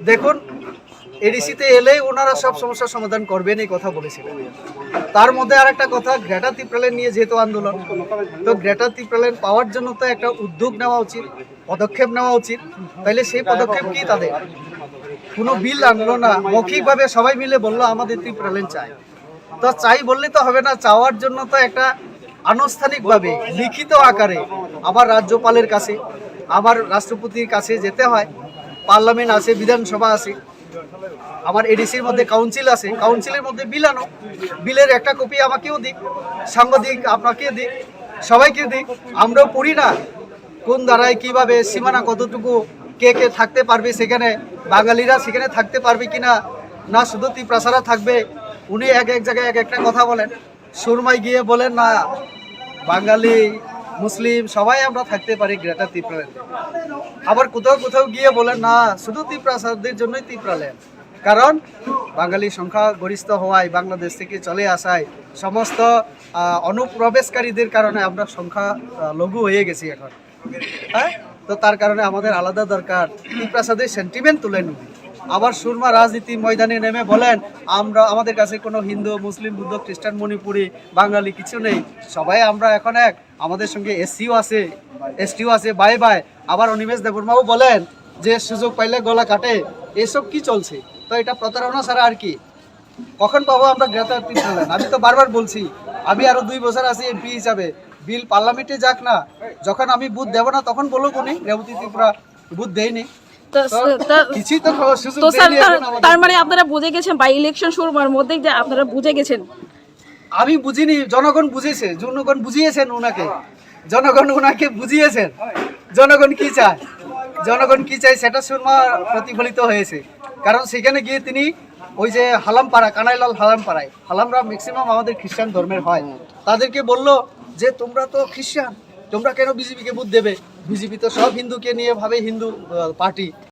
দেখুন, এডিসিতে এলেই ওনারা সব সমস্যার সমাধান করবেন এই কথা বলেছিলেন। তার মধ্যে আর একটা কথা, গ্রেটা থিপ্রালেন নিয়ে যেহেতু আন্দোলন, তো গ্রেটা থিপ্রালেন পাওয়ার জন্য তো একটা উদ্যোগ নেওয়া উচিত, পদক্ষেপ নেওয়া উচিত। তাইলে সেই পদক্ষেপ কি তাদের? কোনো বিল আনলো না, মৌখিকভাবে সবাই মিলে বললো আমাদের থিপ্রালেন চাই। তো চাই বললে তো হবে না, চাওয়ার জন্য তো একটা আনুষ্ঠানিকভাবে লিখিত আকারে আবার রাজ্যপালের কাছে, আবার রাষ্ট্রপতির কাছে যেতে হয়। পার্লামেন্ট আছে, বিধানসভা আছে, আমার এডিসির মধ্যে কাউন্সিল আছে, কাউন্সিলের মধ্যে বিল আনো, বিলের একটা কপি আমাকেও দিক, সাংবাদিক আপনাকে দিক, সবাইকে দিক, আমরাও পড়ি না কোন ধারায় কিভাবে সীমানা কতটুকু, কে কে থাকতে পারবে সেখানে, বাঙালিরা সেখানে থাকতে পারবে কিনা, না শুধু তিপ্রাসারা থাকবে। উনি এক এক জায়গায় এক একটা কথা বলেন। সুরমায় গিয়ে বলেন না বাঙালি মুসলিম সবাই আমরা থাকতে পারি গ্রেটার তিপ্রাল্যান্ডে। আবার কোথাও কোথাও গিয়ে বলেন না শুধু তিপ্রাসারদের জন্যই তিপ্রাল্যান্ড, কারণ বাঙালি সংখ্যা গরিষ্ঠ হওয়ায়, বাংলাদেশ থেকে চলে আসায়, সমস্ত অনুপ্রবেশকারীদের কারণে আমরা সংখ্যা লঘু হয়ে গেছি এখন। হ্যাঁ, তো তার কারণে আমাদের আলাদা দরকার, তিপ্রাসাদের সেন্টিমেন্ট তুলে নেব। আবার সুরমা রাজনীতি ময়দানে নেমে বলেন আমরা, আমাদের কাছে কোনো হিন্দু, মুসলিম, বুদ্ধ, খ্রিস্টান, মণিপুরি, বাঙালি কিছু নেই, সবাই আমরা এখন এক, আমাদের সঙ্গে এসসিও আছে, এসটিও আছে, বাই বাই। আবার অনিমেষ দেববর্মাও বলেন যে সুযোগ পাইলে গলা কাটে। এসব কি চলছে? তো এটা প্রতারণা ছাড়া আর কি। কখন পাবো আমরা গ্রেটার তিপ্রাল্যান্ড? আমি তো বারবার বলছি, আমি আরো 2 বছর আছি এমপি হিসাবে, বিল পার্লামেন্টে যাক না, যখন আমি বুথ দেব না তখন বলুক উনি রেবতী ত্রিপুরা বুথ দেয়নি। কিছুই তো সুযোগ দেয়নি এখন আমাদের। তার মানে আপনারা বুঝে গেছেন বাই ইলেকশন শুরুর মধ্যেই যে আপনারা বুঝে গেছেন। আমি বুঝিনি, জনগণ বুঝেছে, জনগণ বুঝিয়েছেন ওনাকে, জনগণ ওনাকে বুঝিয়েছেন জনগণ কি চায়, জনগণ কি চায় সেটা সুরমা প্রতিফলিত হয়েছে। কারণ সেখানে গিয়ে তিনি ওই যে হালামপাড়া, কানাইলাল হালামপাড়ায়, হালামরা ম্যাক্সিমাম আমাদের খ্রিস্টান ধর্মের হয়, তাদেরকে বলল যে তোমরা তো খ্রিস্টান, তোমরা কেন বিজেপিকে ভোট দেবে? বিজেপি তো সব হিন্দুকে নিয়ে ভাবে, হিন্দু পার্টি।